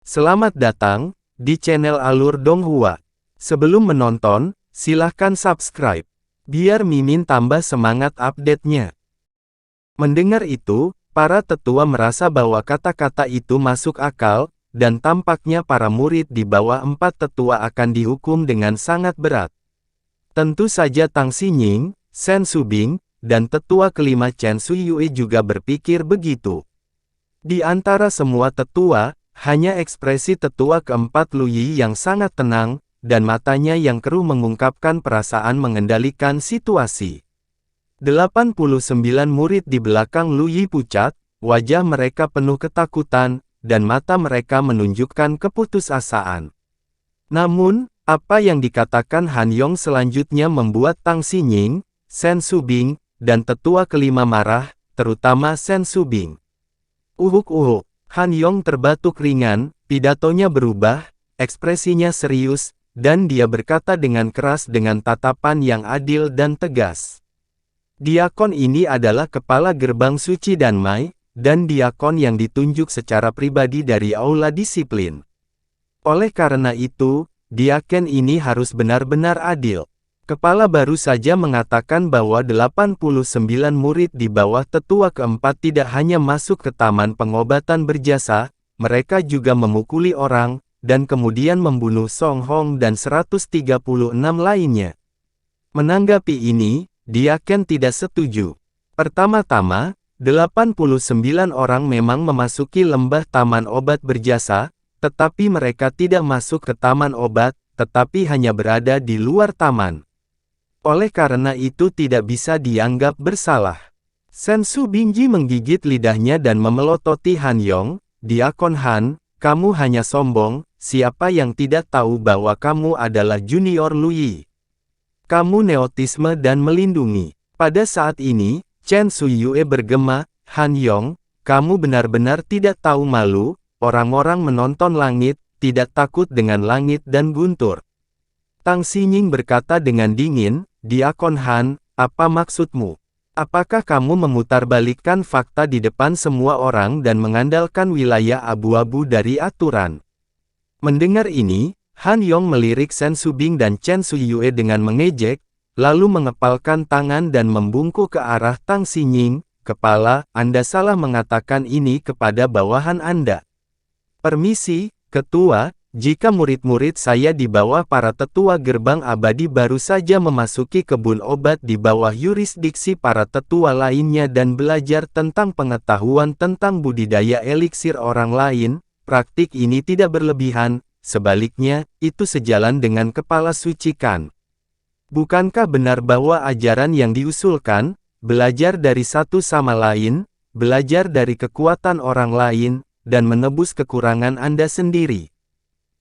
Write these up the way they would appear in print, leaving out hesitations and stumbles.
Selamat datang di channel Alur Donghua. Sebelum menonton, silahkan subscribe, biar Mimin tambah semangat update-nya. Mendengar itu, para tetua merasa bahwa kata-kata itu masuk akal, dan tampaknya para murid di bawah 4 tetua akan dihukum dengan sangat berat. Tentu saja Tang Xinying, Shen Subing, dan tetua kelima Chen Suyue juga berpikir begitu. Di antara semua tetua, hanya ekspresi tetua keempat Lu Yi yang sangat tenang, dan matanya yang keruh mengungkapkan perasaan mengendalikan situasi. 89 murid di belakang Lu Yi pucat, wajah mereka penuh ketakutan, dan mata mereka menunjukkan keputusasaan. Namun, apa yang dikatakan Han Yong selanjutnya membuat Tang Xinying, Shen Subing, dan tetua kelima marah, terutama Shen Subing. Uhuk-uhuk. Han Yong terbatuk ringan, pidatonya berubah, ekspresinya serius, dan dia berkata dengan keras dengan tatapan yang adil dan tegas. Diakon ini adalah kepala gerbang suci Danmai, dan diakon yang ditunjuk secara pribadi dari aula disiplin. Oleh karena itu, diakon ini harus benar-benar adil. Kepala baru saja mengatakan bahwa 89 murid di bawah tetua keempat tidak hanya masuk ke taman pengobatan berjasa, mereka juga memukuli orang, dan kemudian membunuh Song Hong dan 136 lainnya. Menanggapi ini, diakon tidak setuju. Pertama-tama, 89 orang memang memasuki lembah taman obat berjasa, tetapi mereka tidak masuk ke taman obat, tetapi hanya berada di luar taman. Oleh karena itu tidak bisa dianggap bersalah. Shen Subingji menggigit lidahnya dan memelototi Han Yong, "Diakon Han, kamu hanya sombong, siapa yang tidak tahu bahwa kamu adalah junior Lu Yi? Kamu nepotisme dan melindungi." Pada saat ini, Chen Suyue bergema, "Han Yong, kamu benar-benar tidak tahu malu, orang-orang menonton langit, tidak takut dengan langit dan guntur." Tang Xinying berkata dengan dingin, "Diakon Han, apa maksudmu? Apakah kamu memutarbalikkan fakta di depan semua orang dan mengandalkan wilayah abu-abu dari aturan?" Mendengar ini, Han Yong melirik Shen Subing dan Chen Suyue dengan mengejek, lalu mengepalkan tangan dan membungkuk ke arah Tang Xinying, "Kepala, Anda salah mengatakan ini kepada bawahan Anda." "Permisi, Ketua, jika murid-murid saya di bawah para tetua gerbang abadi baru saja memasuki kebun obat di bawah yurisdiksi para tetua lainnya dan belajar tentang pengetahuan tentang budidaya eliksir orang lain, praktik ini tidak berlebihan, sebaliknya, itu sejalan dengan kepala suci Kan. Bukankah benar bahwa ajaran yang diusulkan, belajar dari satu sama lain, belajar dari kekuatan orang lain, dan menebus kekurangan Anda sendiri?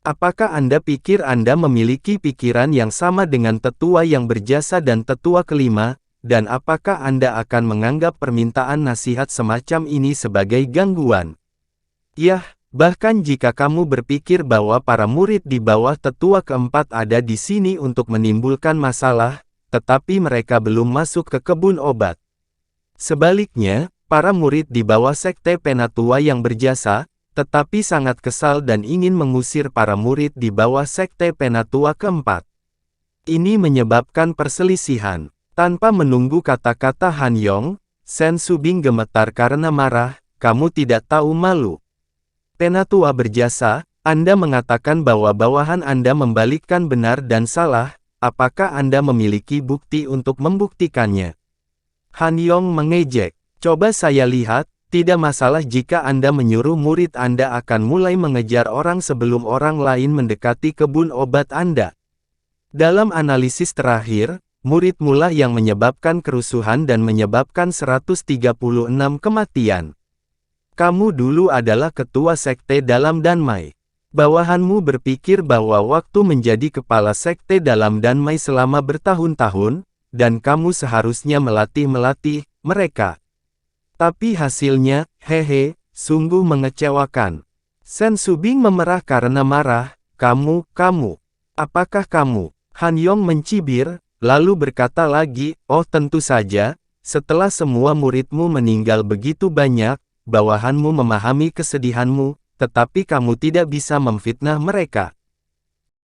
Apakah Anda pikir Anda memiliki pikiran yang sama dengan tetua yang berjasa dan tetua kelima, dan apakah Anda akan menganggap permintaan nasihat semacam ini sebagai gangguan? Yah, bahkan jika kamu berpikir bahwa para murid di bawah tetua keempat ada di sini untuk menimbulkan masalah, tetapi mereka belum masuk ke kebun obat. Sebaliknya, para murid di bawah sekte penatua yang berjasa, tetapi sangat kesal dan ingin mengusir para murid di bawah sekte penatua keempat. Ini menyebabkan perselisihan. Tanpa menunggu kata-kata Han Yong, Shen Subing gemetar karena marah, "Kamu tidak tahu malu. Penatua berjasa, Anda mengatakan bahwa bawahan Anda membalikkan benar dan salah, apakah Anda memiliki bukti untuk membuktikannya?" Han Yong mengejek, "Coba saya lihat. Tidak masalah jika Anda menyuruh murid Anda akan mulai mengejar orang sebelum orang lain mendekati kebun obat Anda. Dalam analisis terakhir, muridmu lah yang menyebabkan kerusuhan dan menyebabkan 136 kematian. Kamu dulu adalah ketua sekte dalam Danmai. Bawahanmu berpikir bahwa waktu menjadi kepala sekte dalam Danmai selama bertahun-tahun, dan kamu seharusnya melatih mereka. Tapi hasilnya, hehe, sungguh mengecewakan." Shen Subing memerah karena marah, kamu, apakah kamu?" Han Yong mencibir, lalu berkata lagi, "Oh tentu saja, setelah semua muridmu meninggal begitu banyak, bawahanmu memahami kesedihanmu, tetapi kamu tidak bisa memfitnah mereka.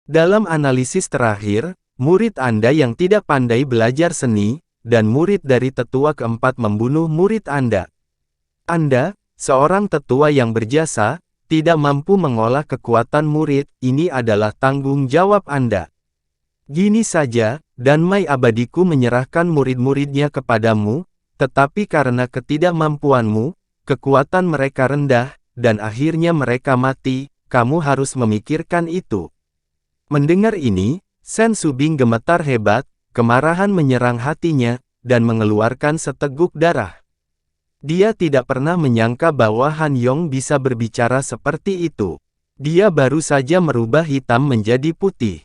Dalam analisis terakhir, murid Anda yang tidak pandai belajar seni, dan murid dari tetua keempat membunuh murid Anda. Anda, seorang tetua yang berjasa, tidak mampu mengolah kekuatan murid, ini adalah tanggung jawab Anda. Gini saja, Danmai abadiku menyerahkan murid-muridnya kepadamu, tetapi karena ketidakmampuanmu, kekuatan mereka rendah, dan akhirnya mereka mati, kamu harus memikirkan itu. Mendengar ini, Sen Subing gemetar hebat, kemarahan menyerang hatinya, dan mengeluarkan seteguk darah. Dia tidak pernah menyangka bahwa Han Yong bisa berbicara seperti itu. Dia baru saja merubah hitam menjadi putih.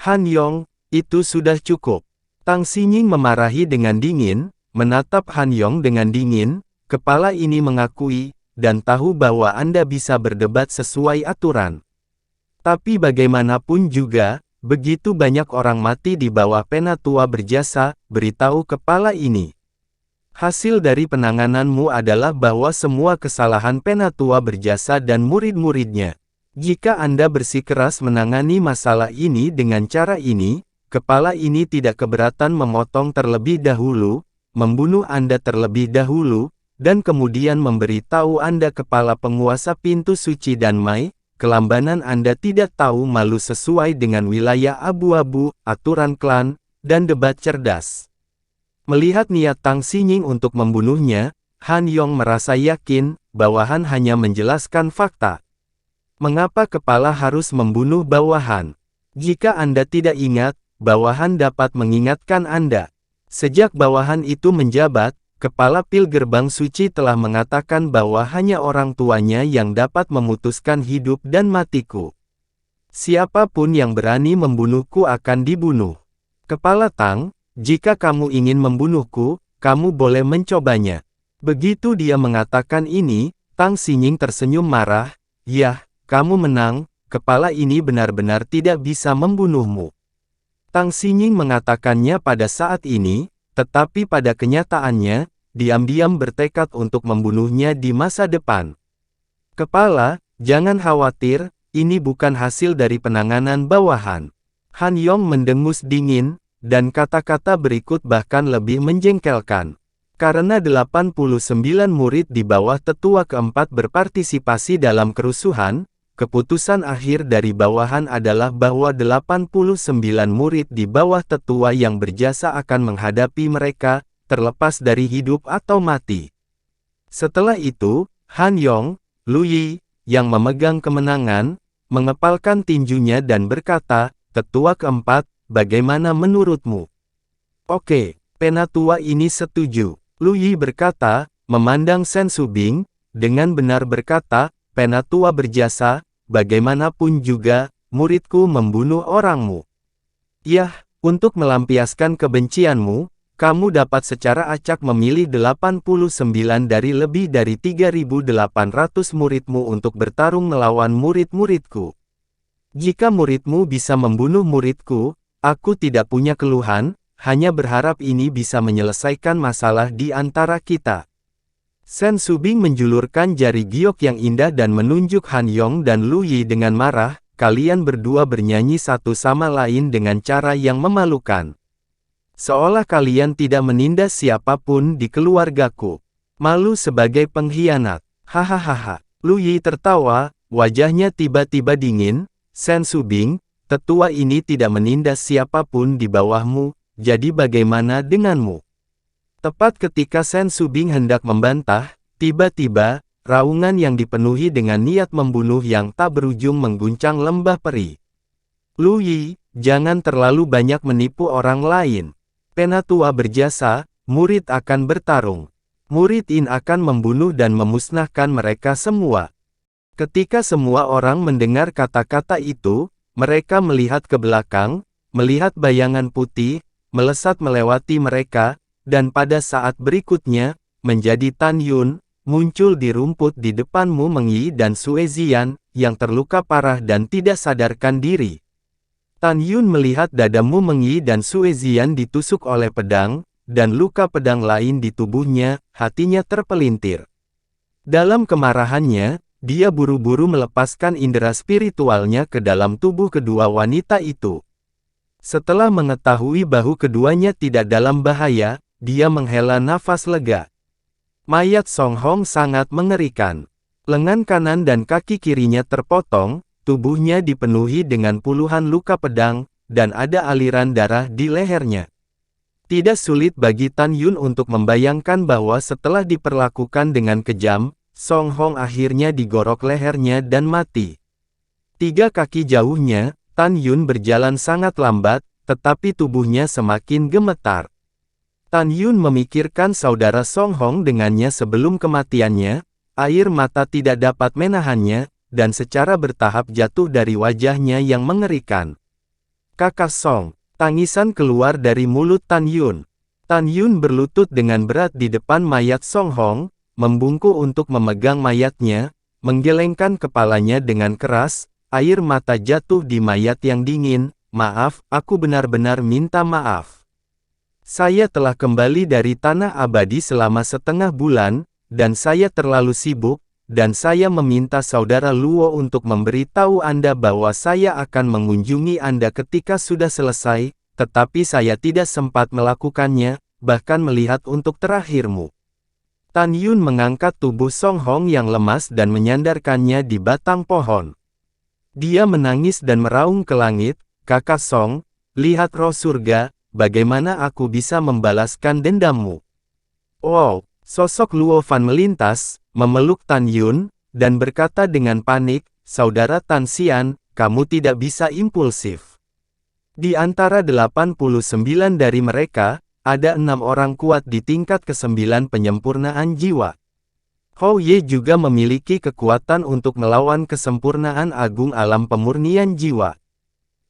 Han Yong, itu sudah cukup. Tang Xinying memarahi dengan dingin, menatap Han Yong dengan dingin, kepala ini mengakui, dan tahu bahwa Anda bisa berdebat sesuai aturan. Tapi bagaimanapun juga, begitu banyak orang mati di bawah Penatua berjasa, beritahu kepala ini. Hasil dari penangananmu adalah bahwa semua kesalahan Penatua berjasa dan murid-muridnya. Jika Anda bersikeras menangani masalah ini dengan cara ini, kepala ini tidak keberatan memotong terlebih dahulu, membunuh Anda terlebih dahulu, dan kemudian memberitahu Anda kepala penguasa pintu suci Danmai, kelambanan Anda tidak tahu malu sesuai dengan wilayah abu-abu, aturan klan, dan debat cerdas. Melihat niat Tang Xinying untuk membunuhnya, Han Yong merasa yakin bahwa Han hanya menjelaskan fakta. Mengapa kepala harus membunuh bawahan? Jika Anda tidak ingat, bawahan dapat mengingatkan Anda. Sejak bawahan itu menjabat, kepala pil gerbang suci telah mengatakan bahwa hanya orang tuanya yang dapat memutuskan hidup dan matiku. Siapapun yang berani membunuhku akan dibunuh. Kepala Tang, jika kamu ingin membunuhku, kamu boleh mencobanya. Begitu dia mengatakan ini, Tang Xinying tersenyum marah, "Yah, kamu menang, kepala ini benar-benar tidak bisa membunuhmu." Tang Xinying mengatakannya pada saat ini, tetapi pada kenyataannya, diam-diam bertekad untuk membunuhnya di masa depan. Kepala, jangan khawatir, ini bukan hasil dari penanganan bawahan. Han Yong mendengus dingin, dan kata-kata berikut bahkan lebih menjengkelkan. Karena 89 murid di bawah tetua keempat berpartisipasi dalam kerusuhan, keputusan akhir dari bawahan adalah bahwa 89 murid di bawah tetua yang berjasa akan menghadapi mereka, terlepas dari hidup atau mati. Setelah itu, Han Yong, Lu Yi, yang memegang kemenangan, mengepalkan tinjunya dan berkata, "Tetua keempat, bagaimana menurutmu?" "Oke, Penatua ini setuju." Lu Yi berkata, memandang Sen Subing, dengan benar berkata, "Penatua berjasa, bagaimanapun juga, muridku membunuh orangmu. Yah, untuk melampiaskan kebencianmu, kamu dapat secara acak memilih 89 dari lebih dari 3.800 muridmu untuk bertarung melawan murid-muridku. Jika muridmu bisa membunuh muridku, aku tidak punya keluhan, hanya berharap ini bisa menyelesaikan masalah di antara kita." Sen Subing menjulurkan jari giok yang indah dan menunjuk Han Yong dan Lu Yi dengan marah, "Kalian berdua bernyanyi satu sama lain dengan cara yang memalukan. Seolah kalian tidak menindas siapapun di keluargaku. Malu sebagai pengkhianat. Hahaha." Lu Yi tertawa, wajahnya tiba-tiba dingin. "Sen Subing, tetua ini tidak menindas siapapun di bawahmu, jadi bagaimana denganmu?" Tepat ketika Sen Subing hendak membantah, tiba-tiba, raungan yang dipenuhi dengan niat membunuh yang tak berujung mengguncang lembah peri. "Lu Yi, jangan terlalu banyak menipu orang lain. Penatua berjasa, murid akan bertarung. Murid In akan membunuh dan memusnahkan mereka semua." Ketika semua orang mendengar kata-kata itu, mereka melihat ke belakang, melihat bayangan putih, melesat melewati mereka, dan pada saat berikutnya, menjadi Tan Yun, muncul di rumput di depan Mu Mengyi dan Sue Ziyan, yang terluka parah dan tidak sadarkan diri. Tan Yun melihat dada Mu Mengyi dan Sue Ziyan ditusuk oleh pedang, dan luka pedang lain di tubuhnya, hatinya terpelintir. Dalam kemarahannya, dia buru-buru melepaskan indera spiritualnya ke dalam tubuh kedua wanita itu. Setelah mengetahui bahu keduanya tidak dalam bahaya, dia menghela nafas lega. Mayat Song Hong sangat mengerikan. Lengan kanan dan kaki kirinya terpotong, tubuhnya dipenuhi dengan puluhan luka pedang, dan ada aliran darah di lehernya. Tidak sulit bagi Tan Yun untuk membayangkan bahwa setelah diperlakukan dengan kejam, Song Hong akhirnya digorok lehernya dan mati. 3 kaki jauhnya, Tan Yun berjalan sangat lambat, tetapi tubuhnya semakin gemetar. Tan Yun memikirkan saudara Song Hong dengannya sebelum kematiannya, air mata tidak dapat menahannya, dan secara bertahap jatuh dari wajahnya yang mengerikan. Kakak Song, tangisan keluar dari mulut Tan Yun. Tan Yun berlutut dengan berat di depan mayat Song Hong, membungkuk untuk memegang mayatnya, menggelengkan kepalanya dengan keras, air mata jatuh di mayat yang dingin. Maaf, aku benar-benar minta maaf. Saya telah kembali dari Tanah Abadi selama setengah bulan, dan saya terlalu sibuk, dan saya meminta saudara Luo untuk memberitahu Anda bahwa saya akan mengunjungi Anda ketika sudah selesai, tetapi saya tidak sempat melakukannya, bahkan melihat untuk terakhirmu. Tan Yun mengangkat tubuh Song Hong yang lemas dan menyandarkannya di batang pohon. Dia menangis dan meraung ke langit, Kakak Song, lihat roh surga, bagaimana aku bisa membalaskan dendammu. Wow, sosok Luo Fan melintas, memeluk Tan Yun, dan berkata dengan panik, Saudara Tan Xian, kamu tidak bisa impulsif. Di antara 89 dari mereka, ada 6 orang kuat di tingkat ke-9 penyempurnaan jiwa. Hou Ye juga memiliki kekuatan untuk melawan kesempurnaan agung alam pemurnian jiwa.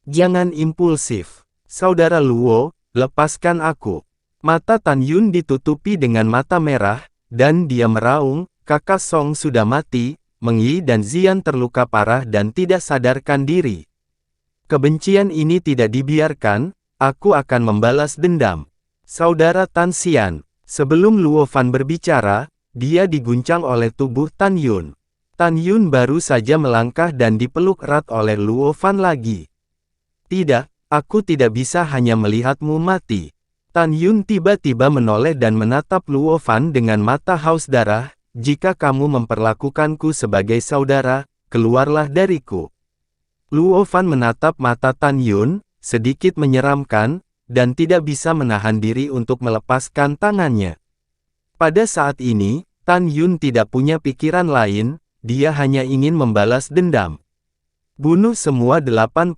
Jangan impulsif. Saudara Luo, lepaskan aku. Mata Tan Yun ditutupi dengan mata merah, dan dia meraung, Kakak Song sudah mati, Meng Yi dan Zian terluka parah dan tidak sadarkan diri. Kebencian ini tidak dibiarkan, aku akan membalas dendam. Saudara Tan Xian, sebelum Luo Fan berbicara, dia diguncang oleh tubuh Tan Yun. Tan Yun baru saja melangkah dan dipeluk erat oleh Luo Fan lagi. Tidak, aku tidak bisa hanya melihatmu mati. Tan Yun tiba-tiba menoleh dan menatap Luo Fan dengan mata haus darah, jika kamu memperlakukanku sebagai saudara, keluarlah dariku. Luo Fan menatap mata Tan Yun, sedikit menyeramkan, dan tidak bisa menahan diri untuk melepaskan tangannya. Pada saat ini, Tan Yun tidak punya pikiran lain, dia hanya ingin membalas dendam. Bunuh semua 89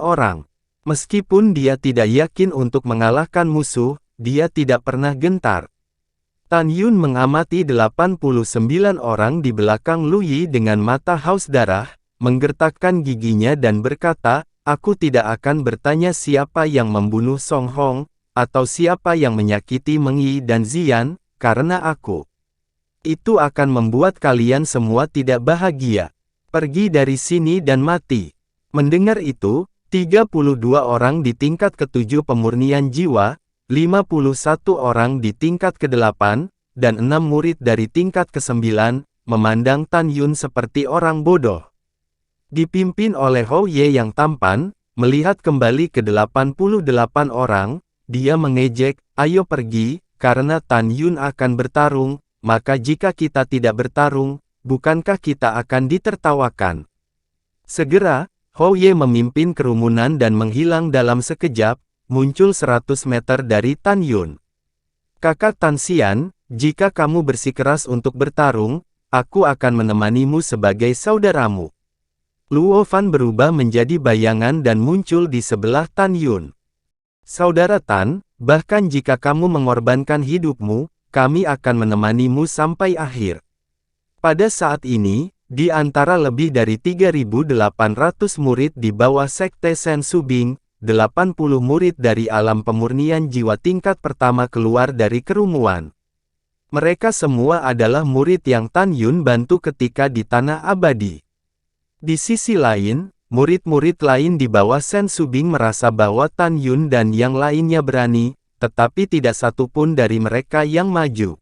orang. Meskipun dia tidak yakin untuk mengalahkan musuh, dia tidak pernah gentar. Tan Yun mengamati 89 orang di belakang Lu Yi dengan mata haus darah, menggertakkan giginya dan berkata, aku tidak akan bertanya siapa yang membunuh Song Hong, atau siapa yang menyakiti Meng Yi dan Zian, karena aku. Itu akan membuat kalian semua tidak bahagia. Pergi dari sini dan mati. Mendengar itu, 32 orang di tingkat ke-7 pemurnian jiwa, 51 orang di tingkat ke-8, dan 6 murid dari tingkat ke-9, memandang Tan Yun seperti orang bodoh. Dipimpin oleh Hou Ye yang tampan, melihat kembali ke 88 orang, dia mengejek, ayo pergi, karena Tan Yun akan bertarung, maka jika kita tidak bertarung, bukankah kita akan ditertawakan? Segera, Hou Ye memimpin kerumunan dan menghilang dalam sekejap, muncul 100 meter dari Tan Yun. Kakak Tan Xian, jika kamu bersikeras untuk bertarung, aku akan menemanimu sebagai saudaramu. Luo Fan berubah menjadi bayangan dan muncul di sebelah Tan Yun. Saudara Tan, bahkan jika kamu mengorbankan hidupmu, kami akan menemanimu sampai akhir. Pada saat ini, di antara lebih dari 3.800 murid di bawah Sekte Sen Subing, 80 murid dari alam pemurnian jiwa tingkat pertama keluar dari kerumunan. Mereka semua adalah murid yang Tan Yun bantu ketika di Tanah Abadi. Di sisi lain, murid-murid lain di bawah Sen Subing merasa bahwa Tan Yun dan yang lainnya berani, tetapi tidak satu pun dari mereka yang maju.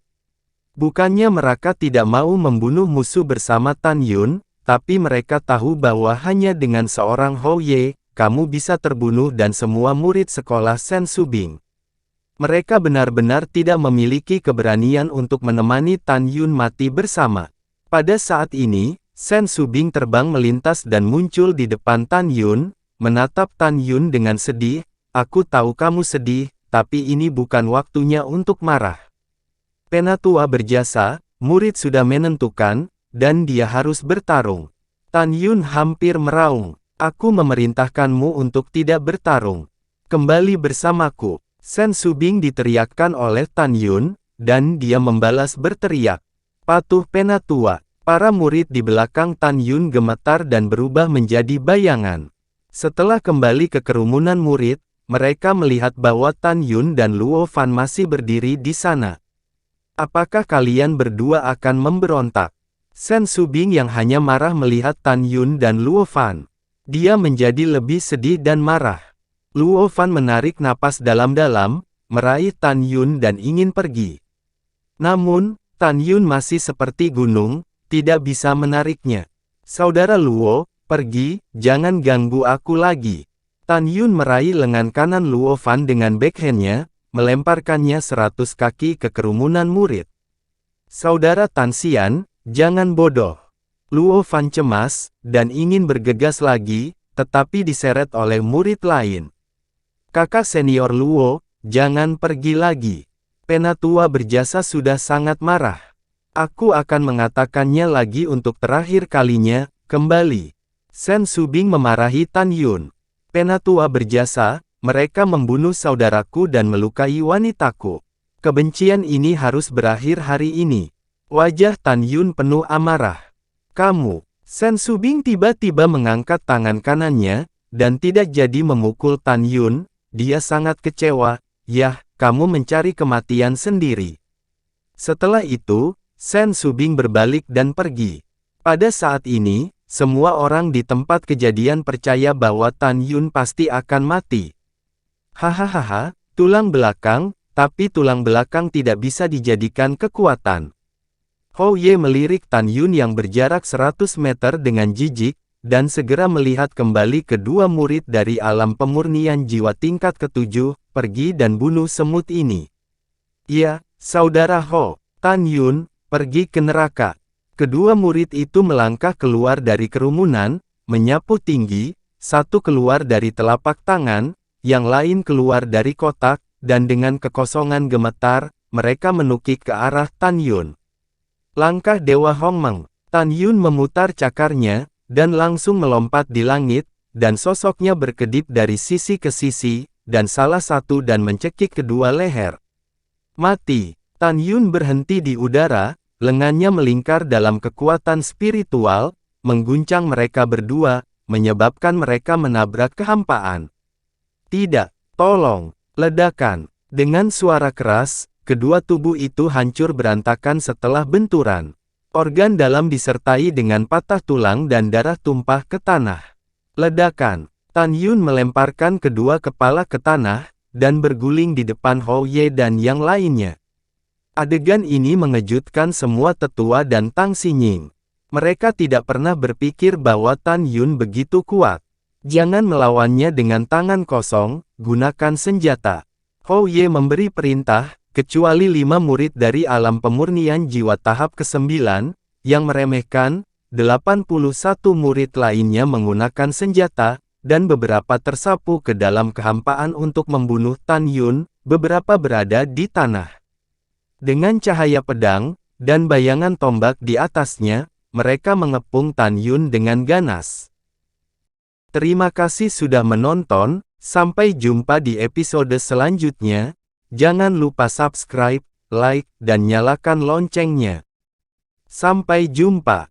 Bukannya mereka tidak mau membunuh musuh bersama Tan Yun, tapi mereka tahu bahwa hanya dengan seorang Hou Ye, kamu bisa terbunuh dan semua murid sekolah Sen Subing. Mereka benar-benar tidak memiliki keberanian untuk menemani Tan Yun mati bersama. Pada saat ini, Sen Subing terbang melintas dan muncul di depan Tan Yun, menatap Tan Yun dengan sedih. Aku tahu kamu sedih, tapi ini bukan waktunya untuk marah. Penatua berjasa, murid sudah menentukan, dan dia harus bertarung. Tan Yun hampir meraung. Aku memerintahkanmu untuk tidak bertarung. Kembali bersamaku. Sen Subing diteriakkan oleh Tan Yun, dan dia membalas berteriak. Patuh Penatua. Para murid di belakang Tan Yun gemetar dan berubah menjadi bayangan. Setelah kembali ke kerumunan murid, mereka melihat bahwa Tan Yun dan Luo Fan masih berdiri di sana. Apakah kalian berdua akan memberontak? Sen Subing yang hanya marah melihat Tan Yun dan Luo Fan. Dia menjadi lebih sedih dan marah. Luo Fan menarik napas dalam-dalam, meraih Tan Yun dan ingin pergi. Namun, Tan Yun masih seperti gunung, tidak bisa menariknya. Saudara Luo, pergi, jangan ganggu aku lagi. Tan Yun meraih lengan kanan Luo Fan dengan backhandnya, melemparkannya 100 kaki ke kerumunan murid. Saudara Tan Xian, jangan bodoh. Luo Fan cemas, dan ingin bergegas lagi, tetapi diseret oleh murid lain. Kakak senior Luo, jangan pergi lagi. Penatua berjasa sudah sangat marah. Aku akan mengatakannya lagi untuk terakhir kalinya, kembali. Sen Subing memarahi Tan Yun. Penatua berjasa, mereka membunuh saudaraku dan melukai wanitaku. Kebencian ini harus berakhir hari ini. Wajah Tan Yun penuh amarah. Kamu, Sen Subing tiba-tiba mengangkat tangan kanannya, dan tidak jadi memukul Tan Yun. Dia sangat kecewa. Yah, kamu mencari kematian sendiri. Setelah itu, Sen Subing berbalik dan pergi. Pada saat ini, semua orang di tempat kejadian percaya bahwa Tan Yun pasti akan mati. Hahaha, tulang belakang, tapi tulang belakang tidak bisa dijadikan kekuatan. Hou Ye melirik Tan Yun yang berjarak 100 meter dengan jijik, dan segera melihat kembali kedua murid dari alam pemurnian jiwa tingkat ke-7, pergi dan bunuh semut ini. Ya, saudara Hou, Tan Yun, pergi ke neraka. Kedua murid itu melangkah keluar dari kerumunan, menyapu tinggi, satu keluar dari telapak tangan, yang lain keluar dari kotak, dan dengan kekosongan gemetar, mereka menukik ke arah Tan Yun. Langkah Dewa Hongmeng, Tan Yun memutar cakarnya, dan langsung melompat di langit, dan sosoknya berkedip dari sisi ke sisi, dan salah satu dan mencekik kedua leher. Mati, Tan Yun berhenti di udara, lengannya melingkar dalam kekuatan spiritual, mengguncang mereka berdua, menyebabkan mereka menabrak kehampaan. Tidak, tolong, ledakan. Dengan suara keras, kedua tubuh itu hancur berantakan setelah benturan. Organ dalam disertai dengan patah tulang dan darah tumpah ke tanah. Ledakan. Tan Yun melemparkan kedua kepala ke tanah, dan berguling di depan Hou Ye dan yang lainnya. Adegan ini mengejutkan semua tetua dan Tang Xinying. Mereka tidak pernah berpikir bahwa Tan Yun begitu kuat. Jangan melawannya dengan tangan kosong, gunakan senjata. Hou Ye memberi perintah, kecuali 5 murid dari alam pemurnian jiwa tahap ke-9, yang meremehkan, 81 murid lainnya menggunakan senjata, dan beberapa tersapu ke dalam kehampaan untuk membunuh Tan Yun, beberapa berada di tanah. Dengan cahaya pedang, dan bayangan tombak di atasnya, mereka mengepung Tan Yun dengan ganas. Terima kasih sudah menonton, sampai jumpa di episode selanjutnya. Jangan lupa subscribe, like, dan nyalakan loncengnya. Sampai jumpa.